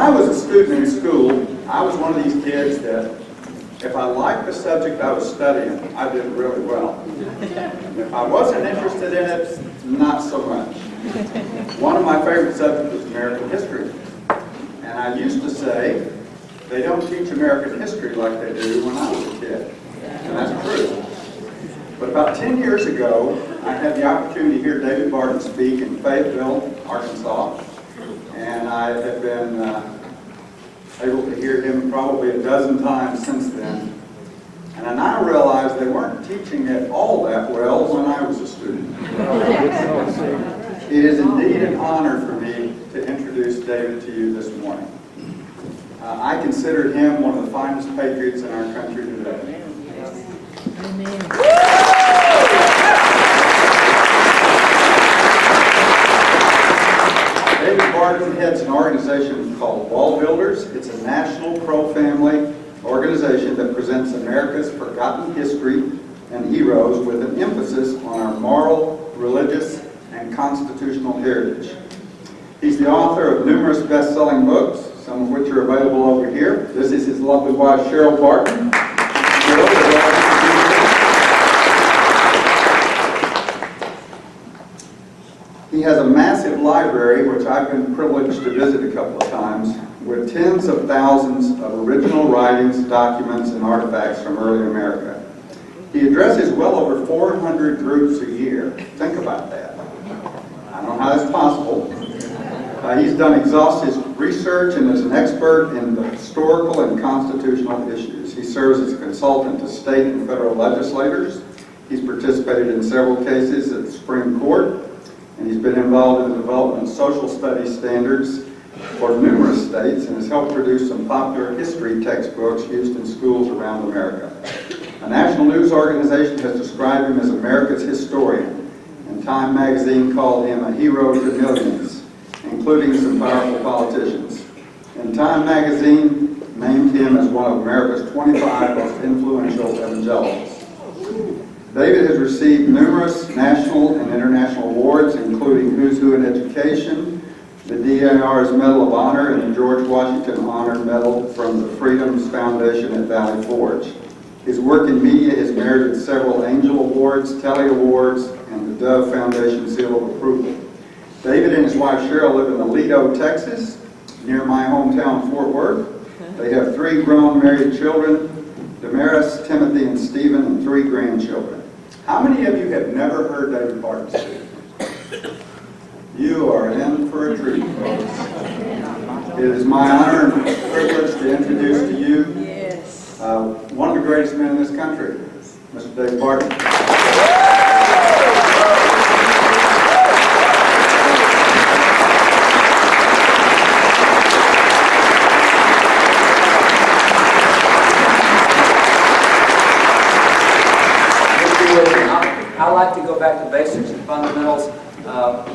I was a student in school, I was one of these kids that if I liked the subject I was studying, I did really well. If I wasn't interested in it, not so much. One of my favorite subjects was American history. And I used to say, they don't teach American history like they do when I was a kid. And that's true. But about 10 years ago, I had the opportunity to hear David Barton speak in Fayetteville, Arkansas. And I have been able to hear him probably a dozen times since then. And I now realize they weren't teaching it all that well when I was a student. It is indeed an honor for me to introduce David to you this morning. I consider him one of the finest patriots in our country today. Amen. David Barton heads an organization called WallBuilders. It's a national pro-family organization that presents America's forgotten history and heroes with an emphasis on our moral, religious, and constitutional heritage. He's the author of numerous best-selling books, some of which are available over here. This is his lovely wife, Cheryl Barton. He has a massive library, which I've been privileged to visit a couple of times, with tens of thousands of original writings, documents, and artifacts from early America. He addresses well over 400 groups a year. Think about that. I don't know how that's possible. He's done exhaustive research and is an expert in the historical and constitutional issues. He serves as a consultant to state and federal legislators. He's participated in several cases at the Supreme Court, and he's been involved in the development of social studies standards for numerous states and has helped produce some popular history textbooks used in schools around America. A national news organization has described him as America's historian, and Time magazine called him a hero to millions, including some powerful politicians. And Time magazine named him as one of America's 25 most influential evangelicals. David has received numerous national and international awards, including Who's Who in Education, the DAR's Medal of Honor, and the George Washington Honor Medal from the Freedoms Foundation at Valley Forge. His work in media has merited several Angel Awards, Telly Awards, and the Dove Foundation Seal of Approval. David and his wife Cheryl live in Aledo, Texas, near my hometown, Fort Worth. They have 3 grown married children, Damaris, Timothy, and Stephen, and 3 grandchildren. How many of you have never heard David Barton speak? You are in for a treat, folks. It is my honor and privilege to introduce to you one of the greatest men in this country, Mr. David Barton. I like to go back to basics and fundamentals.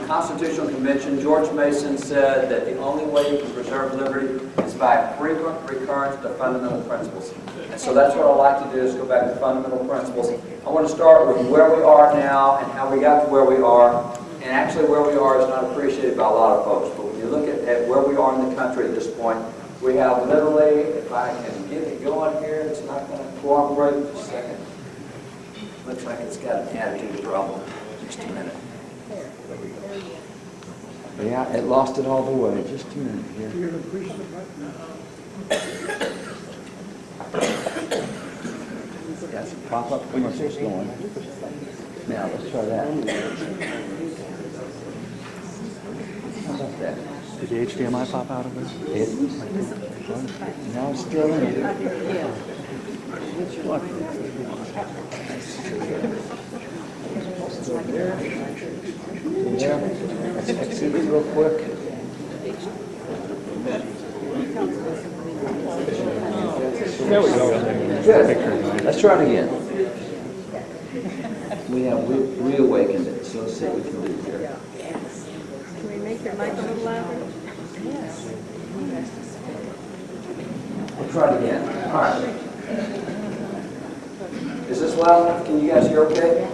Constitutional Convention, George Mason said that the only way you can preserve liberty is by frequent recurrence to fundamental principles. And so that's what I like to do, is go back to fundamental principles. I want to start with where we are now and how we got to where we are. And actually where we are is not appreciated by a lot of folks. But when you look at where we are in the country at this point, we have literally, if I can get it going here, it's not going to cooperate. Just a second. Looks like it's got an attitude problem. Just a minute. Yeah, it lost it all the way. Just a minute here. You're going to push the button. Got some pop-up commercials going. Now let's try that. How about that? Did the HDMI pop out of it? Now it's still in here. Let's see this real quick. There we go. Good. Let's try it again. We have reawakened it, so let's see what we can do here. Can we make your mic a little louder? Yes. We'll try it again. All right. Is this loud enough? Can you guys hear okay?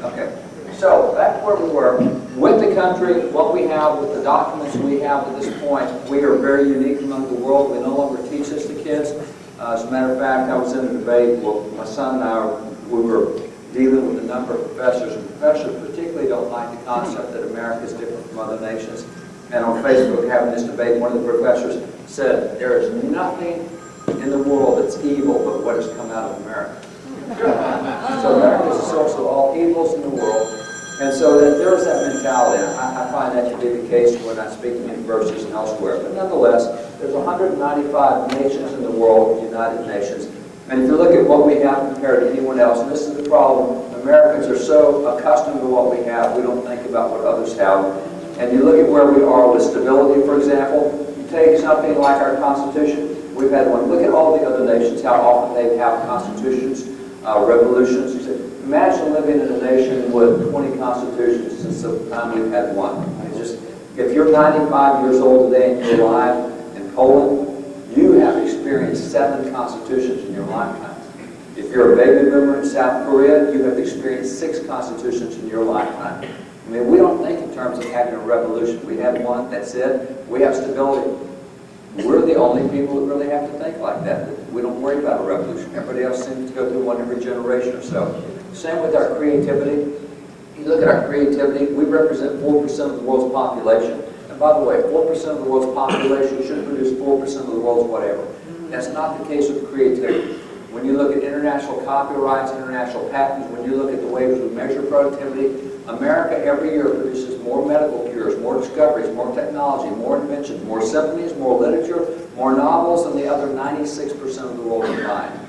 Okay. So, back where we were, with the only country, what we have with the documents we have at this point, we are very unique among the world. We no longer teach this to kids. As a matter of fact, I was in a debate, well, my son and I, we were dealing with a number of professors, and professors particularly don't like the concept that America is different from other nations. And on Facebook, having this debate, one of the professors said, there is nothing in the world that's evil but what has come out of America. So America is the source of all evils in the world. And so that there's that mentality. I find that to be the case when I speak in universities and elsewhere. But nonetheless, there's 195 nations in the world, United Nations. And if you look at what we have compared to anyone else, and this is the problem, Americans are so accustomed to what we have, we don't think about what others have. And you look at where we are with stability, for example. You take something like our Constitution. We've had one. Look at all the other nations, how often they have constitutions, revolutions. You say, imagine living in a nation with 20 constitutions since the time we've had one. I mean, just, if you're 95 years old today and you're alive in Poland, you have experienced 7 constitutions in your lifetime. If you're a baby boomer in South Korea, you have experienced 6 constitutions in your lifetime. I mean, we don't think in terms of having a revolution. We have one, that's it. We have stability. We're the only people that really have to think like that. We don't worry about a revolution. Everybody else seems to go through one every generation or so. Same with our creativity. You look at our creativity, we represent 4% of the world's population. And by the way, 4% of the world's population should produce 4% of the world's whatever. That's not the case with creativity. When you look at international copyrights, international patents, when you look at the ways we measure productivity, America every year produces more medical cures, more discoveries, more technology, more inventions, more symphonies, more literature, more novels than the other 96% of the world combined.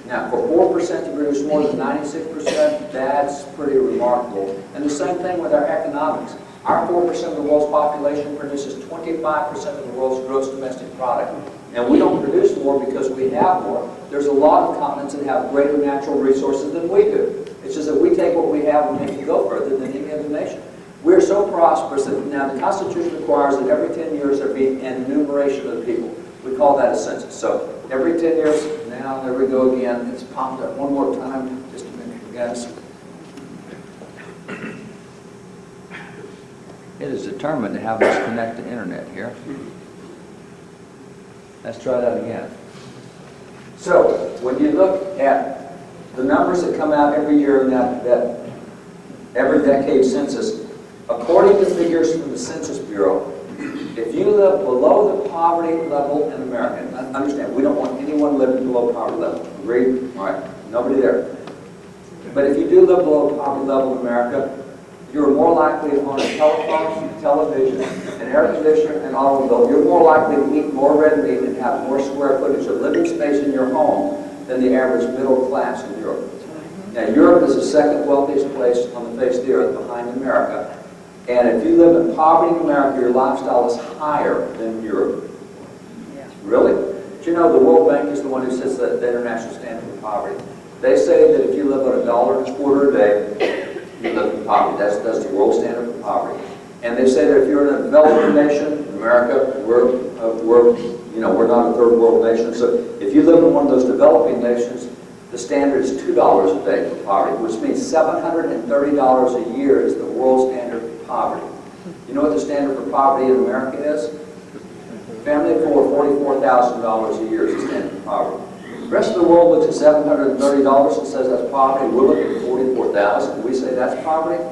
Now, for 4% to produce more than 96%, that's pretty remarkable. And the same thing with our economics. Our 4% of the world's population produces 25% of the world's gross domestic product. And we don't produce more because we have more. There's a lot of continents that have greater natural resources than we do. It's just that we take what we have and make it go further than any other nation. We're so prosperous that now the Constitution requires that every 10 years there be an enumeration of the people. We call that a census. So every 10 years, now there we go again. It's popped up one more time, just a minute, guys. It is determined to have us connect to internet here. Let's try that again. So when you look at the numbers that come out every year in that every decade census, according to figures from the Census Bureau, if you live below the poverty level in America, and understand, we don't want anyone living below poverty level. Agreed? All right, nobody there. But if you do live below poverty level in America, you're more likely to own a telephone, television, an air conditioner, and automobile. You're more likely to eat more red meat and have more square footage of living space in your home than the average middle class in Europe. Now, Europe is the second wealthiest place on the face of the earth behind America. And if you live in poverty in America, your lifestyle is higher than Europe. Yeah. Really? Do you know the World Bank is the one who sets the international standard for poverty? They say that if you live on $1.25 a day, you live in poverty. That's the world standard for poverty. And they say that if you're in a developing nation, America, we're not a third world nation. So if you live in one of those developing nations, the standard is $2 a day for poverty, which means $730 a year is the world standard for poverty. You know what the standard for poverty in America is? Family of four, $44,000 a year is the standard for poverty. The rest of the world looks at $730 and says that's poverty. We're looking at $44,000. We say that's poverty.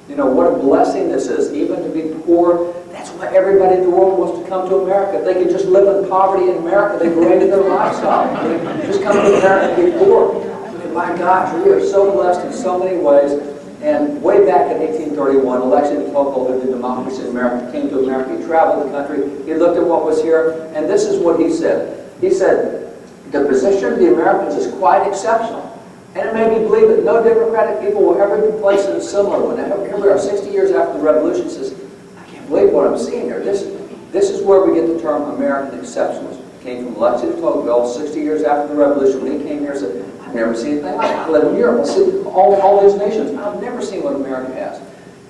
You know, what a blessing this is, even to be poor. That's why everybody in the world wants to come to America. If they could just live in poverty in America, they grade their lifestyle. They just come to America and be poor. And my gosh, we are so blessed in so many ways. And way back in 1831, Alexis de Tocqueville, who did democracy in America, came to America. He traveled the country. He looked at what was here, and this is what he said. He said, the position of the Americans is quite exceptional. And it made me believe that no democratic people will ever be placed in a similar one. Now, here we are 60 years after the revolution. He says, I can't believe what I'm seeing here. This is where we get the term American exceptionalism. It came from Alexis de Tocqueville 60 years after the revolution. When he came here and said, I've never seen anything like it. I live in Europe. I see all these nations. I've never seen what America has.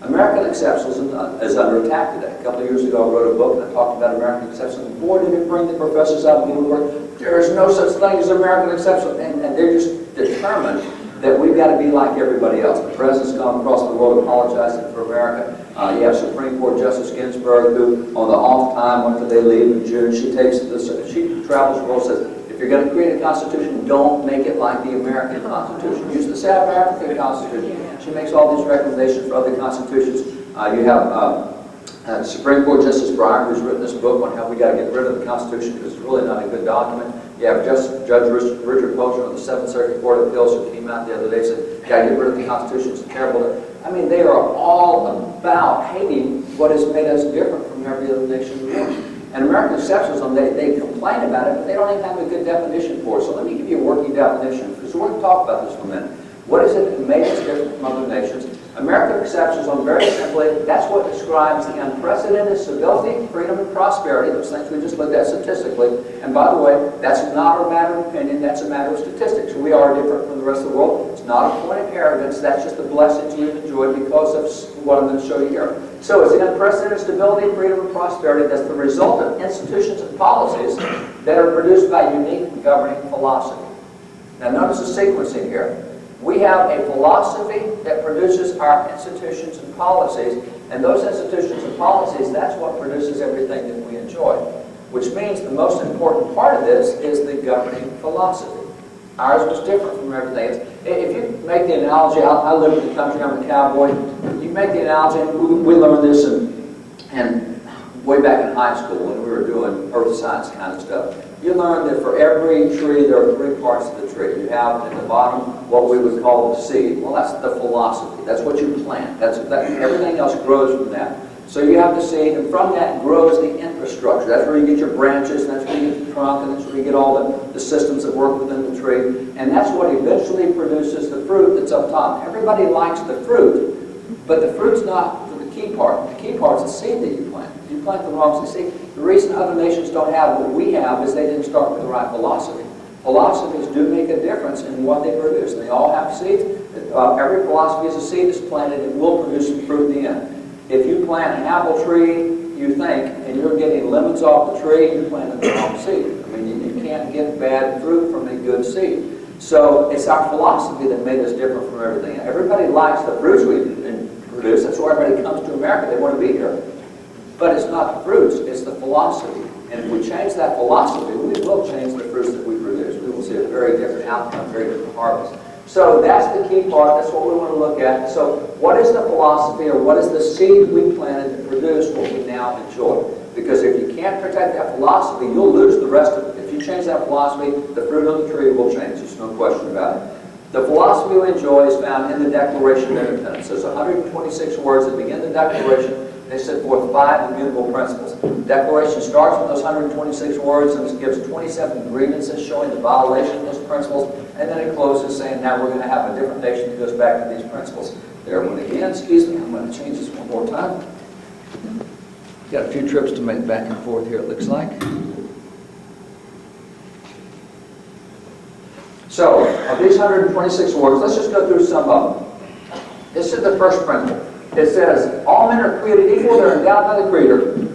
American exceptionalism is under attack today. A couple of years ago, I wrote a book and I talked about American exceptionalism. Boy, did it bring the professors out of the woodwork. There is no such thing as American exceptionalism. And they're just determined that we've got to be like everybody else. The president's gone across the world apologizing for America. You have Supreme Court Justice Ginsburg, who on the off time after they leave in June, she travels the world, says, if you're going to create a constitution, don't make it like the American Constitution. Use the South African Constitution. She makes all these recommendations for other constitutions. You have Supreme Court Justice Breyer, who's written this book on how we got to get rid of the Constitution because it's really not a good document. You have Judge Richard Posner of the Seventh Circuit Court of Appeals, who came out the other day and said, got to get rid of the Constitution, it's terrible. I mean, they are all about hating what has made us different from every other nation in the world. And American exceptions on they complain about it, but they don't even have a good definition for it. So let me give you a working definition, because we're going to talk about this for a minute. What is it that made us different from other nations? American exceptions on, very simply, that's what describes the unprecedented stability, freedom, and prosperity, those things we just looked at statistically. And by the way, that's not a matter of opinion, that's a matter of statistics. We are different from the rest of the world. It's not a point of arrogance, that's just the blessings we've enjoyed because of what I'm going to show you here. So it's the unprecedented stability, freedom, and prosperity that's the result of institutions and policies that are produced by unique governing philosophy. Now notice the sequencing here. We have a philosophy that produces our institutions and policies, and those institutions and policies, that's what produces everything that we enjoy. Which means the most important part of this is the governing philosophy. Ours was different from everything else. If you make the analogy, I live in the country, I'm a cowboy, you make the analogy, we learned this and way back in high school when we were doing earth science kind of stuff. You learn that for every tree there are three parts of the tree. You have at the bottom what we would call the seed. Well, that's the philosophy. That's what you plant. Everything else grows from that. So you have the seed, and from that grows the infrastructure. That's where you get your branches, and that's where you get the trunk, and that's where you get all the systems that work within the tree. And that's what eventually produces the fruit that's up top. Everybody likes the fruit, but the fruit's not the key part. The key part is the seed that you plant. You plant the wrong seed. The reason other nations don't have what we have is they didn't start with the right philosophy. Philosophies do make a difference in what they produce. They all have seeds. Every philosophy is a seed that's planted and will produce some fruit in the end. If you plant an apple tree, you think, and you're getting lemons off the tree, you planted the wrong seed. I mean, you can't get bad fruit from a good seed. So it's our philosophy that made us different from everything. Everybody likes the fruits we produce. That's why everybody comes to America. They want to be here. But it's not the fruits, it's the philosophy. And if we change that philosophy, we will change the fruits that we produce. We will see a very different outcome, very different harvest. So that's the key part. That's what we want to look at. So what is the philosophy, or what is the seed we planted to produce what we now enjoy? Because if you can't protect that philosophy, you'll lose the rest of it. If you change that philosophy, the fruit on the tree will change. There's no question about it. The philosophy we enjoy is found in the Declaration of Independence. There's 126 words that begin the Declaration. They set forth 5 immutable principles. The Declaration starts with those 126 words and it gives 27 grievances showing the violation of those principles, and then it closes saying, now we're going to have a different nation that goes back to these principles. There one again, excuse me, I'm going to change this one more time. Got a few trips to make back and forth here, it looks like. So, of these 126 words, let's just go through some of them. This is the first principle. It says, all men are created equal, they're endowed by the Creator.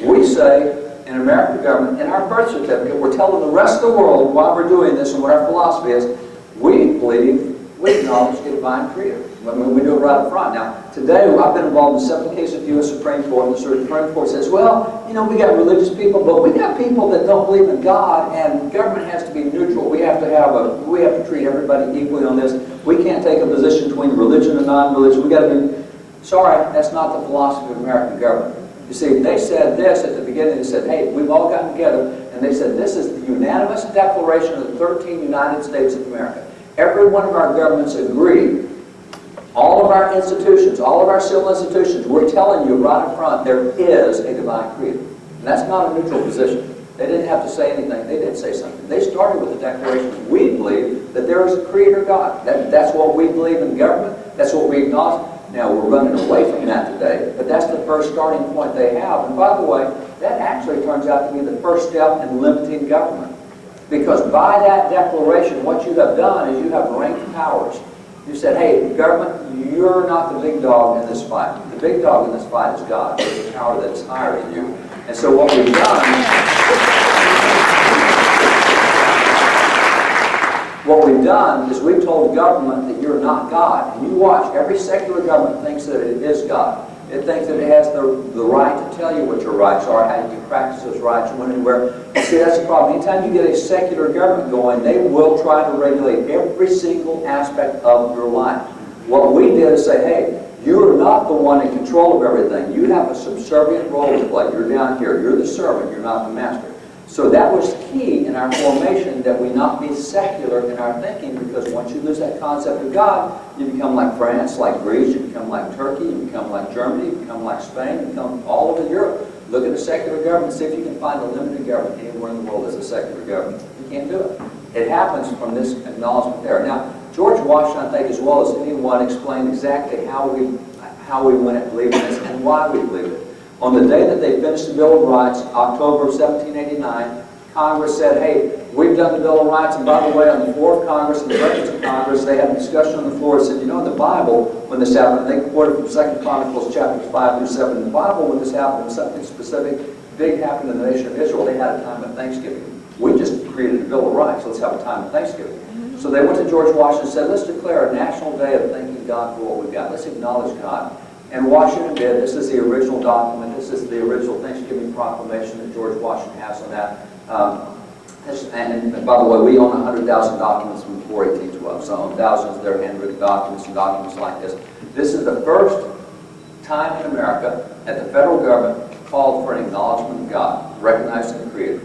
We say, in American government, in our birth certificate, we're telling the rest of the world why we're doing this and what our philosophy is. We believe, we acknowledge the divine Creator. I mean, we do it right up front. Now, today, I've been involved in 7 cases of the U.S. Supreme Court, and the Supreme Court says, well, you know, we got religious people, but we got people that don't believe in God, and government has to be neutral. We have to treat everybody equally on this. We can't take a position between religion and non-religion. We got to be. Sorry, that's not the philosophy of American government. You see, they said this at the beginning. They said, hey, we've all gotten together, and they said, this is the unanimous declaration of the 13 United States of America. Every one of our governments agree. All of our institutions, all of our civil institutions, we're telling you right up front, there is a divine Creator. And that's not a neutral position. They didn't have to say anything. They did say something. They started with the declaration. We believe that there is a Creator God. That's what we believe in government. That's what we acknowledge. Now, we're running away from that today, but that's the first starting point they have. And by the way, that actually turns out to be the first step in limiting government. Because by that declaration, what you have done is you have ranked powers. You said, hey, government, you're not the big dog in this fight. The big dog in this fight is God. There's a power that is higher than you. And so what we've done is we've told government that you're not God. And you watch, every secular government thinks that it is God. It thinks that it has the right to tell you what your rights are, how you can practice those rights, and when and where. See, that's the problem. Anytime you get a secular government going, they will try to regulate every single aspect of your life. What we did is say, hey, you are not the one in control of everything. You have a subservient role to play. You're down here. You're the servant. You're not the master. So that was key in our formation, that we not be secular in our thinking, because once you lose that concept of God, you become like France, like Greece, you become like Turkey, you become like Germany, you become like Spain, you become all over Europe. Look at the secular government, see if you can find a limited government anywhere in the world that's a secular government. You can't do it. It happens from this acknowledgement there. Now, George Washington, I think, as well as anyone, explained exactly how we went at believing this and why we believed it. On the day that they finished the Bill of Rights, October of 1789, Congress said, hey, we've done the Bill of Rights, and by the way, on the floor of Congress and the records of Congress, they had a discussion on the floor and said, you know, in the Bible, when this happened, they quoted from 2 Chronicles chapters 5 through 7, in the Bible, when this happened, when something specific, big happened in the nation of Israel, they had a time of Thanksgiving. We just created the Bill of Rights, let's have a time of Thanksgiving. So they went to George Washington and said, let's declare a national day of thanking God for what we've got. Let's acknowledge God. And Washington did. This is the original document. This is the original Thanksgiving proclamation that George Washington has on that. And by the way, we own 100,000 documents from before 1812. So I own thousands of their handwritten documents and documents like this. This is the first time in America that the federal government called for an acknowledgement of God, recognizing the Creator.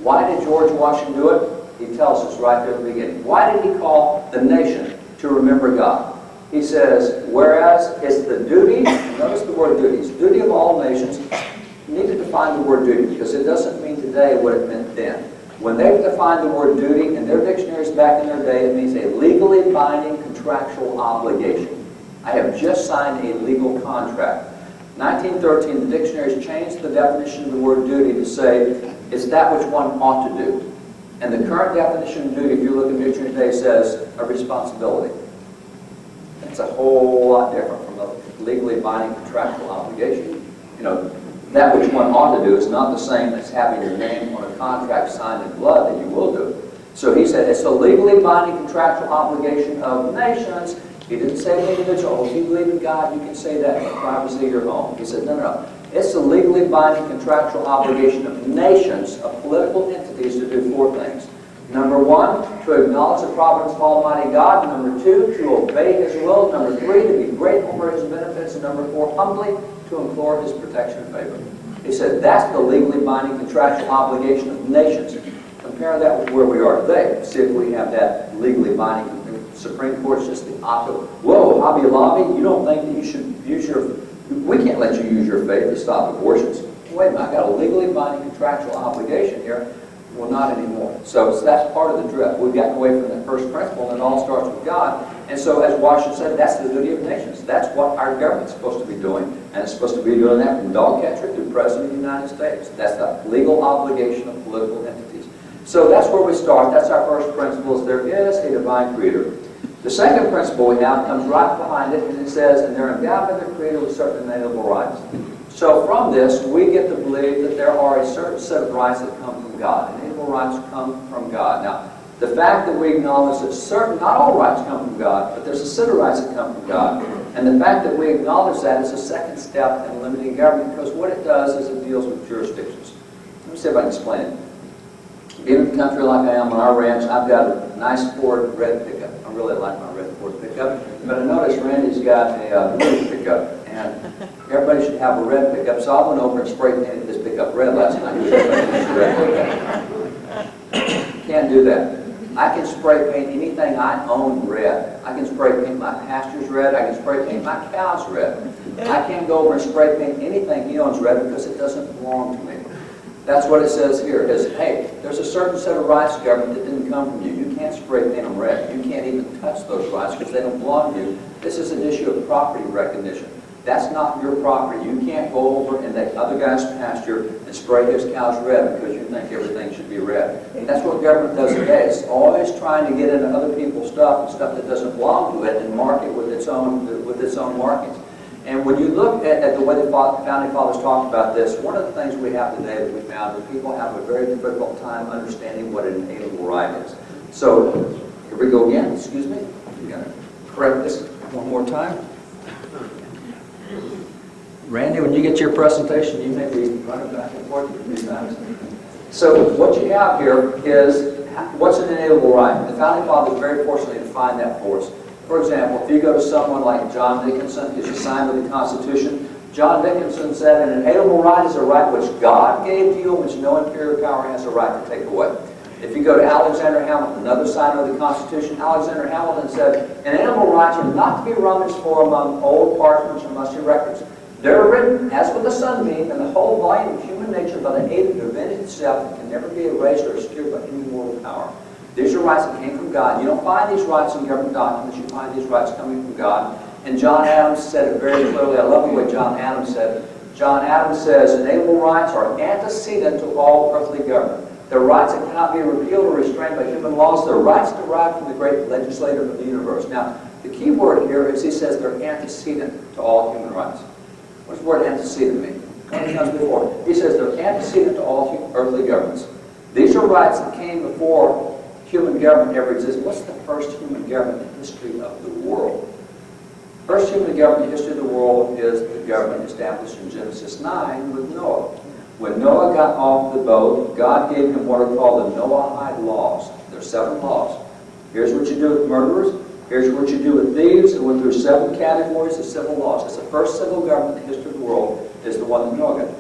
Why did George Washington do it? He tells us right there at the beginning. Why did he call the nation to remember God? He says, whereas it's the duty, notice the word duty, it's the duty of all nations. You need to define the word duty, because it doesn't mean today what it meant then. When they defined the word duty in their dictionaries back in their day, it means a legally binding contractual obligation. I have just signed a legal contract. 1913, the dictionaries changed the definition of the word duty to say it's that which one ought to do. And the current definition of duty, if you look at the dictionary today, says a responsibility. It's a whole lot different from a legally binding contractual obligation. You know, that which one ought to do is not the same as having your name on a contract signed in blood that you will do. So he said it's a legally binding contractual obligation of nations. He didn't say an individual. Oh, if you believe in God, you can say that in the privacy of your home. He said, no, no, no. It's a legally binding contractual obligation of nations, of political entities, to do four things. Number one, to acknowledge the providence of Almighty God. Number two, to obey His will. Number three, to be grateful for His benefits. And number four, humbly to implore His protection and favor. He said that's the legally binding contractual obligation of nations. Compare that with where we are today. See if we have that legally binding. The Supreme Court's just the opposite. Whoa, Hobby Lobby, you don't think that you should use your... We can't let you use your faith to stop abortions. Wait a minute, I've got a legally binding contractual obligation here. Well, not anymore. So that's part of the drift. We've gotten away from that first principle, and it all starts with God. And so, as Washington said, that's the duty of nations. That's what our government's supposed to be doing. And it's supposed to be doing that from dog catcher to President of the United States. That's the legal obligation of political entities. So that's where we start. That's our first principle, is there is a divine creator. The second principle we have comes right behind it, and it says, and they're endowed by their creator with certain inalienable rights. So from this, we get to believe that there are a certain set of rights that come from God. Inalienable rights come from God. Now, the fact that we acknowledge that certain, not all rights come from God, but there's a set of rights that come from God, and the fact that we acknowledge that is a second step in limiting government, because what it does is it deals with jurisdictions. Let me see if I can explain it. Being in the country like I am on our ranch, I've got a nice Ford red pickup. I really like my red Ford pickup, but I noticed Randy's got a blue pickup, and everybody should have a red pickup, so I went over and spray painted this pickup red last night. Can't do that. I can spray paint anything I own red. I can spray paint my pastures red. I can spray paint my cows red. I can't go over and spray paint anything he owns red because it doesn't belong to me. That's what it says here. It says, hey, there's a certain set of rights, government, that didn't come from you. You can't spray paint them red. You can't even touch those rights because they don't belong to you. This is an issue of property recognition. That's not your property. You can't go over in that other guy's pasture and spray his cows red because you think everything should be red. And that's what government does today. It's always trying to get into other people's stuff and stuff that doesn't belong to it and mark it with its own markings. And when you look at the way the Founding Fathers talked about this, one of the things we have today that we found is people have a very difficult time understanding what an inalienable right is. So, here we go again. Excuse me. I'm going to correct this one more time. Randy, when you get your presentation, you may be running back and forth a few times. So what you have here is what's an inalienable right. The Founding Fathers very fortunately defined that for us. For example, if you go to someone like John Dickinson, who's signed with the Constitution, John Dickinson said an inalienable right is a right which God gave to you, which no inferior power has a right to take away. If you go to Alexander Hamilton, another signer of the Constitution, Alexander Hamilton said, inalienable rights are not to be rummaged for among old parchments or musty records. They're written, as with the sunbeam, and the whole volume of human nature by the aid of divinity itself and can never be erased or obscured by any mortal power. These are rights that came from God. You don't find these rights in government documents. You find these rights coming from God. And John Adams said it very clearly. I love the way John Adams said it. John Adams says, inalienable rights are antecedent to all earthly government. They're rights that cannot be repealed or restrained by human laws. They're rights derived from the great legislator of the universe. Now, the key word here is he says they're antecedent to all human rights. What does the word antecedent mean? What comes before? He says they're antecedent to all earthly governments. These are rights that came before human government ever existed. What's the first human government in the history of the world? First human government in the history of the world is the government established in Genesis 9 with Noah. When Noah got off the boat, God gave him what are called the Noahide laws. There are 7 laws. Here's what you do with murderers. Here's what you do with thieves. It went through 7 categories of civil laws. It's the first civil government in the history of the world is the one that Noah got.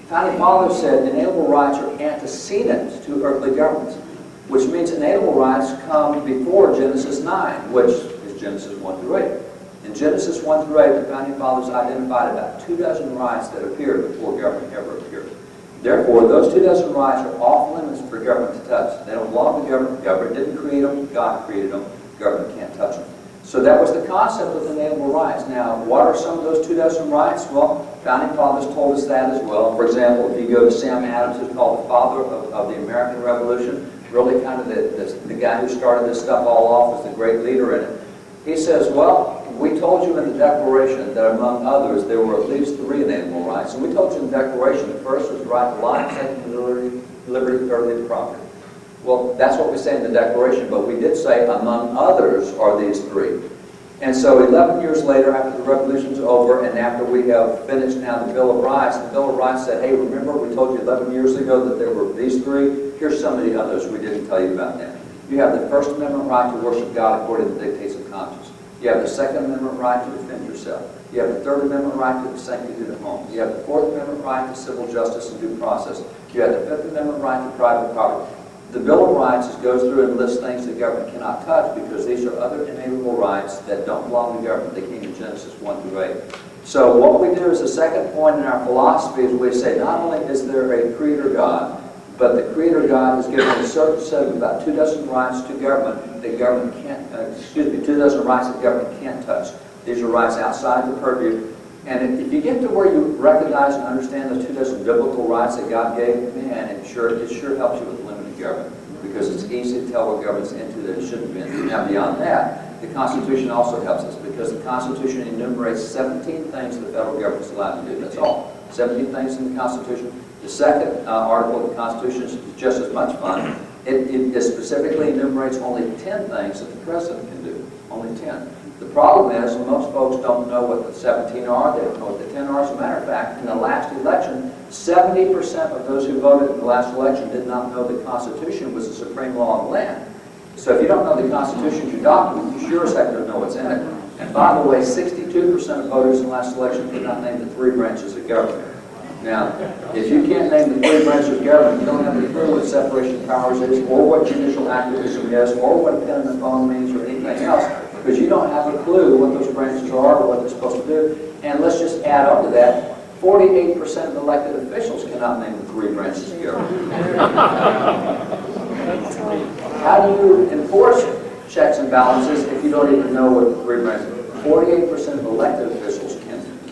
Founding Fathers said inalienable rights are antecedent to earthly governments, which means inalienable rights come before Genesis 9, which is Genesis 1 through 8. In Genesis 1 through 8, the Founding Fathers identified about 24 rights that appeared before government ever appeared. Therefore, those 24 rights are off limits for government to touch. They don't belong to government. Government didn't create them. God created them. Government can't touch them. So that was the concept of inalienable rights. Now, what are some of those 24 rights? Well, Founding Fathers told us that as well. For example, if you go to Sam Adams, who's called the father of the American Revolution, really kind of the guy who started this stuff all off, was the great leader in it. He says, well, we told you in the Declaration that among others there were at least 3 inalienable rights. And we told you in the Declaration the first was the right to life, second to liberty, thirdly to property. Well, that's what we say in the Declaration, but we did say among others are these 3. And so 11 years later, after the Revolution's over, and after we have finished now the Bill of Rights, the Bill of Rights said, hey, remember we told you 11 years ago that there were these 3? Here's some of the others we didn't tell you about that. You have the First Amendment right to worship God according to the dictates of conscience. You have the Second Amendment right to defend yourself. You have the Third Amendment right to the sanctity of the home. You have the Fourth Amendment right to civil justice and due process. You have the Fifth Amendment right to private property. The Bill of Rights goes through and lists things that government cannot touch because these are other inalienable rights that don't belong to government. They came in Genesis 1 through 8. So what we do is the second point in our philosophy is we say not only is there a Creator God, but the Creator God has given a certain set of about 24 rights to government that government can't, 24 rights that government can't touch. These are rights outside the purview. And if you get to where you recognize and understand those 24 biblical rights that God gave, man, it sure helps you with limited government because it's easy to tell what government's into that it shouldn't be into. Now, beyond that, the Constitution also helps us because the Constitution enumerates 17 things the federal government's allowed to do. That's all. 17 things in the Constitution. The second article of the Constitution is just as much fun. It specifically enumerates only 10 things that the President can do. Only 10. The problem is most folks don't know what the 17 are. They don't know what the 10 are. As a matter of fact, in the last election, 70% of those who voted in the last election did not know the Constitution was the supreme law of the land. So if you don't know the Constitution you document, you sure as heck don't know what's in it. And by the way, 62% of voters in the last election could not name the 3 branches of government. Now, if you can't name the 3 branches of government, you don't have any clue what separation of powers is, or what judicial activism is, or what a pen and a phone means, or anything else, because you don't have a clue what those branches are or what they're supposed to do. And let's just add on to that, 48% of elected officials cannot name the 3 branches of government. How do you enforce checks and balances if you don't even know what the 3 branches are? 48% of elected officials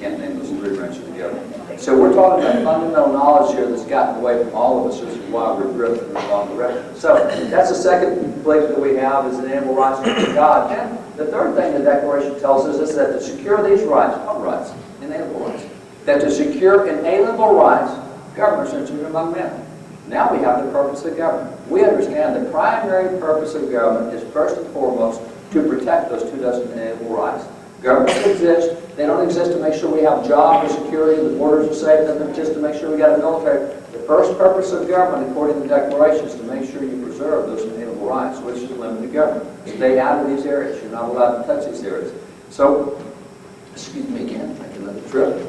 can't name those 3 branches of government. So we're talking about fundamental knowledge here that's gotten away from all of us, which is why we're drifting in the wrong direction. So that's the second belief that we have is inalienable rights of God. And the third thing the Declaration tells us is that to secure these rights, what rights? Inalienable rights. That to secure inalienable rights, government is instituted among men. Now we have the purpose of government. We understand the primary purpose of government is first and foremost to protect those 24 inalienable rights. Governments exist. They don't exist to make sure we have jobs or security, the borders are safe. They don't exist to make sure we got a military. The first purpose of government, according to the Declaration, is to make sure you preserve those inalienable rights, which is limited government. Stay out of these areas. You're not allowed to touch these areas. So, excuse me again, take another trip.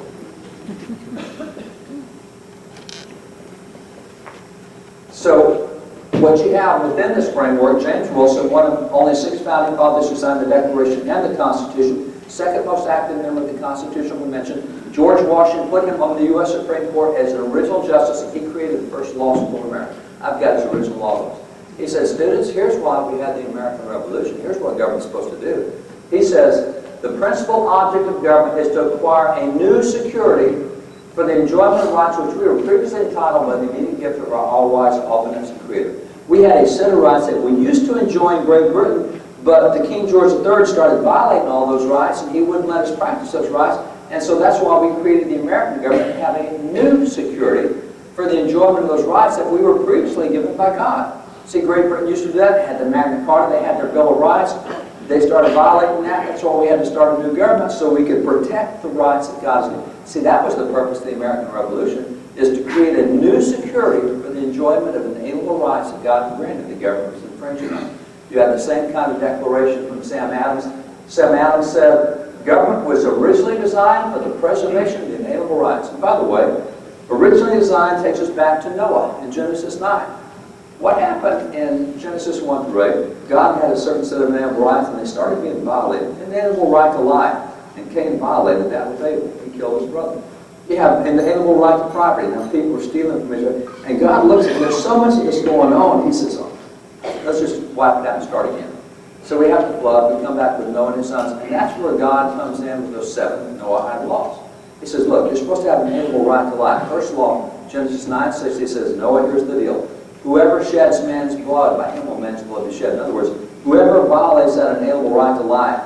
So, what you have within this framework, James Wilson, one of only 6 founding fathers who signed the Declaration and the Constitution, second most active member of the Constitution we mentioned, George Washington put him on the U.S. Supreme Court as an original justice, and he created the first law school in America. I've got his original law books. He says, students, here's why we had the American Revolution. Here's what government's supposed to do. He says, the principal object of government is to acquire a new security for the enjoyment of rights which we were previously entitled by the immediate gift of our all-wise, all-beneficent Creator. We had a set of rights that we used to enjoy in Great Britain, but the King George III started violating all those rights, and he wouldn't let us practice those rights. And so that's why we created the American government, to have a new security for the enjoyment of those rights that we were previously given by God. See, Great Britain used to do that. They had the Magna Carta. They had their Bill of Rights. They started violating that. That's why we had to start a new government, so we could protect the rights that God's given. See, that was the purpose of the American Revolution, is to create a new security for the enjoyment of inalienable rights that God had granted. The government was infringing on. You have the same kind of declaration from Sam Adams. Sam Adams said, government was originally designed for the preservation of the inalienable rights. And by the way, originally designed takes us back to Noah in Genesis 9. What happened in Genesis 1-8? God had a certain set of inalienable rights, and they started being violated. An inalienable right to life. And Cain violated that with Abel. He killed his brother. You have an inalienable right to property. Now people are stealing from each other. And God looks at it, there's so much of this going on. He says, oh, let's just wipe it out and start again. So we have the flood. We come back with Noah and his sons. And that's where God comes in with those 7 Noahide laws. He says, look, you're supposed to have an inalienable right to life. First law, Genesis 9:6, he says, Noah, here's the deal. Whoever sheds man's blood, by him will man's blood be shed. In other words, whoever violates that inalienable right to life,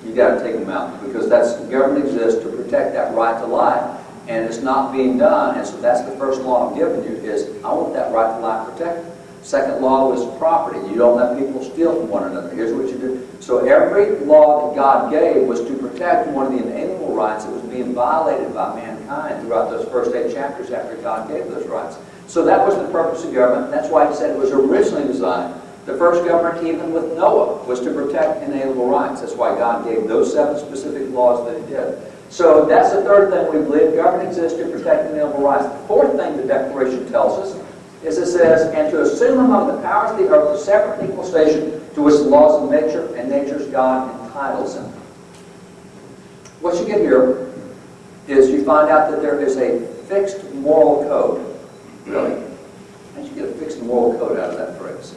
you got to take them out, because that's government exists to protect that right to life, and it's not being done. And so that's the first law I'm giving you, is I want that right to life protected. Second law was property. You don't let people steal from one another. Here's what you do. So every law that God gave was to protect one of the inalienable rights that was being violated by mankind throughout those first 8 chapters after God gave those rights. So that was the purpose of government. That's why he said it was originally designed. The first government, even with Noah, was to protect inalienable rights. That's why God gave those 7 specific laws that he did. So that's the third thing we believe. Government exists to protect inalienable rights. The fourth thing the Declaration tells us is it says, and to assume among the powers of the earth a separate and equal station to which the laws of nature and nature's God entitles him. What you get here is you find out that there is a fixed moral code. Really? How did you get a fixed moral code out of that phrase?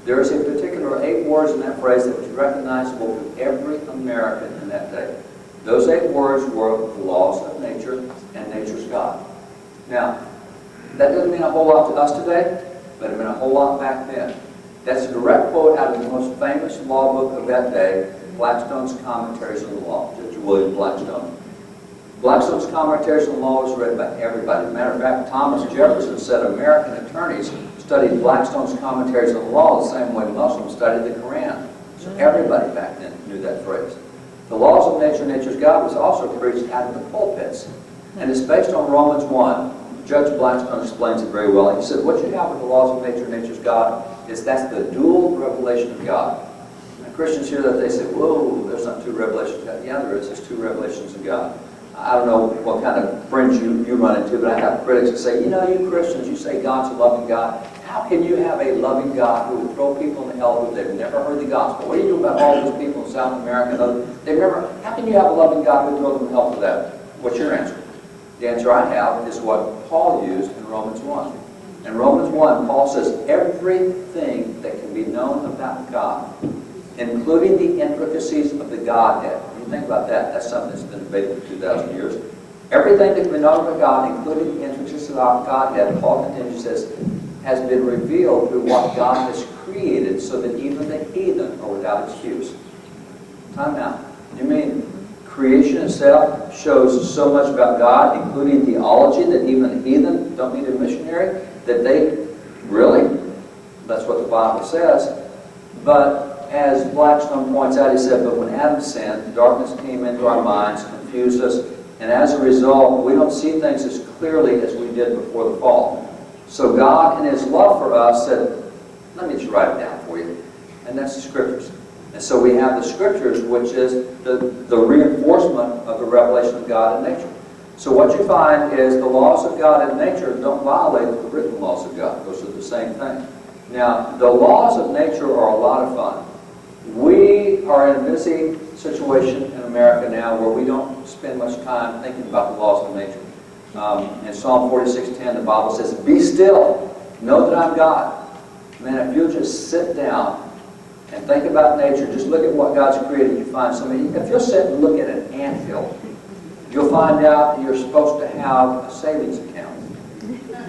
There is a particular 8 words in that phrase that was recognizable to every American in that day. Those 8 words were the laws of nature and nature's God. Now, that doesn't mean a whole lot to us today, but it meant a whole lot back then. That's a direct quote out of the most famous law book of that day, Blackstone's Commentaries on the Law, Judge William Blackstone. Blackstone's Commentaries on the Law was read by everybody. As a matter of fact, Thomas Jefferson said American attorneys studied Blackstone's Commentaries on the Law the same way Muslims studied the Quran. So everybody back then knew that phrase. The laws of nature, nature's God was also preached out of the pulpits. And it's based on Romans 1. Judge Blackstone explains it very well. He said, what you have with the laws of nature, nature's God, is that's the dual revelation of God. Now, Christians hear that, they say, whoa, there's not 2 revelations of God. Yeah, there is. There's 2 revelations of God. I don't know what kind of friends you run into, but I have critics that say, you know, you Christians, you say God's a loving God. How can you have a loving God who would throw people into hell who they've never heard the gospel? What do you do about all those people in South America and others? How can you have a loving God who would throw them in hell for that? What's your answer? The answer I have is what Paul used in Romans 1. In Romans 1, Paul says everything that can be known about God, including the intricacies of the Godhead. When you think about that, that's something that's been debated for 2,000 years. Everything that can be known about God, including the intricacies of Godhead, Paul continues, says, has been revealed through what God has created so that even the heathen are without excuse. Time out. You mean creation itself shows so much about God, including theology, that even the heathen don't need a missionary? That they, really? That's what the Bible says. But as Blackstone points out, he said, but when Adam sinned, darkness came into our minds, confused us, and as a result, we don't see things as clearly as we did before the fall. So God, in His love for us, said, let me just write it down for you. And that's the Scriptures. And so we have the Scriptures, which is the reinforcement of the revelation of God in nature. So what you find is the laws of God in nature don't violate the written laws of God. Those are the same thing. Now, the laws of nature are a lot of fun. We are in a busy situation in America now where we don't spend much time thinking about the laws of nature. In Psalm 46:10, the Bible says, be still, know that I'm God. Man, if you just sit down and think about nature, just look at what God's created, you find something. If you'll sit and look at an anthill, you'll find out you're supposed to have a savings account.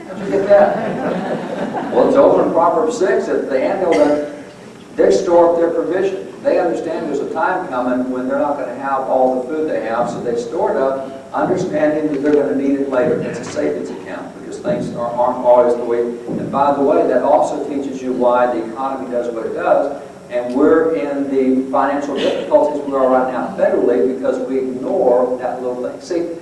How'd you get that? Well, it's over in Proverbs 6 that the anthill, they store up their provision. They understand there's a time coming when they're not going to have all the food they have, so they store it up, understanding that they're going to need it later. It's a savings account because things aren't always the way. And by the way, that also teaches you why the economy does what it does. And we're in the financial difficulties we are right now federally because we ignore that little thing. See,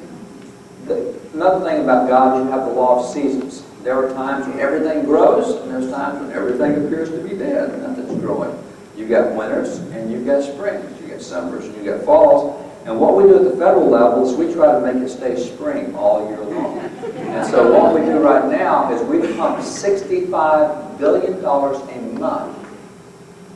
another thing about God, you have the law of seasons. There are times when everything grows, and there's times when everything appears to be dead and nothing's growing. You've got winters, and you've got springs. You've got summers, and you've got falls. And what we do at the federal level is we try to make it stay spring all year long. And so what we do right now is we pump $65 billion a month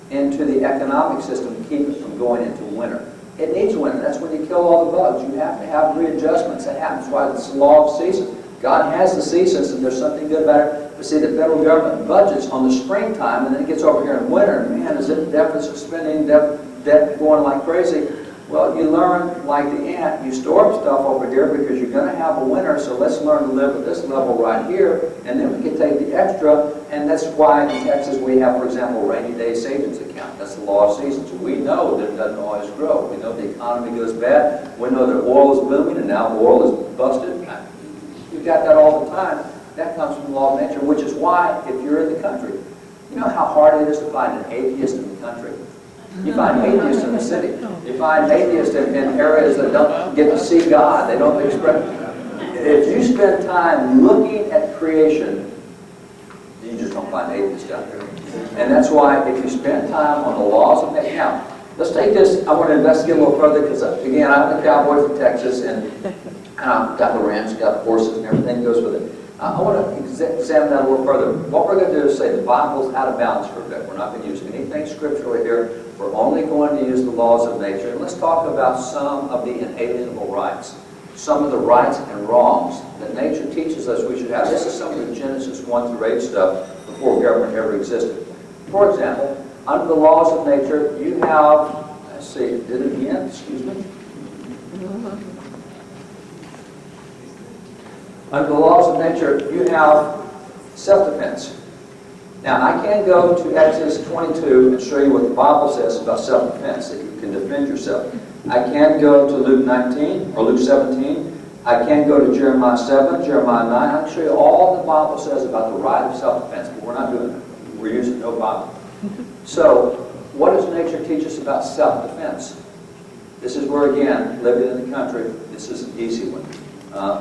into the economic system to keep it from going into winter. It needs winter. That's when you kill all the bugs. You have to have readjustments. That happens. That's why it's the law of seasons. God has the seasons, and there's something good about it. But see, the federal government budgets on the springtime, and then it gets over here in winter, and man, is it deficit spending, debt going like crazy. Well, you learn like the ant, you store up stuff over here because you're going to have a winter, so let's learn to live at this level right here, and then we can take the extra, and that's why in Texas we have, for example, rainy day savings account. That's the law of seasons. We know that it doesn't always grow. We know the economy goes bad. We know that oil is booming, and now oil is busted. You've got that all the time. That comes from the law of nature, which is why, if you're in the country, you know how hard it is to find an atheist in the country? You find atheists in the city. You find atheists in areas that don't get to see God. They don't express. If you spend time looking at creation, you just don't find atheists out there. And that's why if you spend time on the laws of nature. Now, let's take this. I want to investigate a little further because, again, I'm a cowboy from Texas, and got the ranch, got the horses, and everything goes with it. I want to examine that a little further. What we're going to do is say the Bible's out of balance for a bit. We're not going to use anything scripturally here. We're only going to use the laws of nature. And let's talk about some of the inalienable rights, some of the rights and wrongs that nature teaches us we should have. This is some of the Genesis 1 through 8 stuff before government ever existed. For example, under the laws of nature, you have, let's see, did it again? Excuse me. Under the laws of nature, you have self-defense. Now, I can go to Exodus 22 and show you what the Bible says about self-defense, that you can defend yourself. I can go to Luke 19 or Luke 17. I can go to Jeremiah 7, Jeremiah 9. I can show you all the Bible says about the right of self-defense, but we're not doing it. We're using no Bible. So, what does nature teach us about self-defense? This is where, again, living in the country, this is an easy one.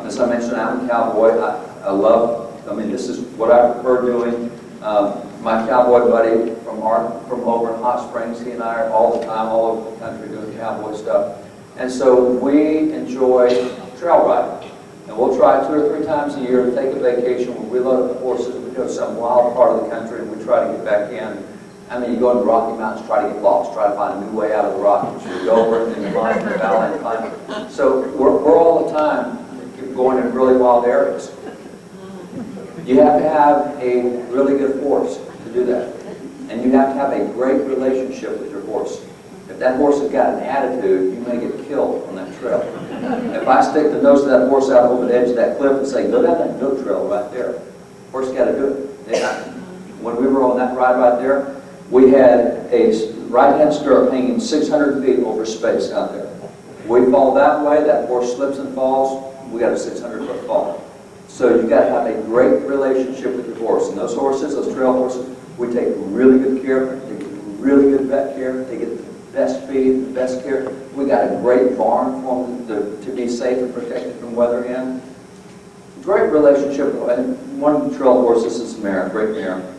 As I mentioned, I'm a cowboy. This is what I prefer doing. My cowboy buddy from over in Hot Springs, he and I are all the time, all over the country doing cowboy stuff. And so we enjoy trail riding. And we'll try 2 or 3 times a year to take a vacation when we load up the horses, we go to some wild part of the country, and we try to get back in. I mean, you go in the Rocky Mountains, try to get lost, try to find a new way out of the Rockies. You go over it, and you find the valley and find it. So we're all the time going in really wild areas. You have to have a really good horse to do that. And you have to have a great relationship with your horse. If that horse has got an attitude, you may get killed on that trail. If I stick the nose of that horse out over the edge of that cliff and say, go down that goat trail right there, the horse got to do it. When we were on that ride right there, we had a right-hand stirrup hanging 600 feet over space out there. We fall that way, that horse slips and falls, we got a 600-foot fall. So you've got to have a great relationship with your horse. And those horses, those trail horses, we take really good care of them. They get really good vet care. They get the best feed, the best care. We got a great barn for them to be safe and protected from weather in. Great relationship. And one trail horse, this is Mare, great mare.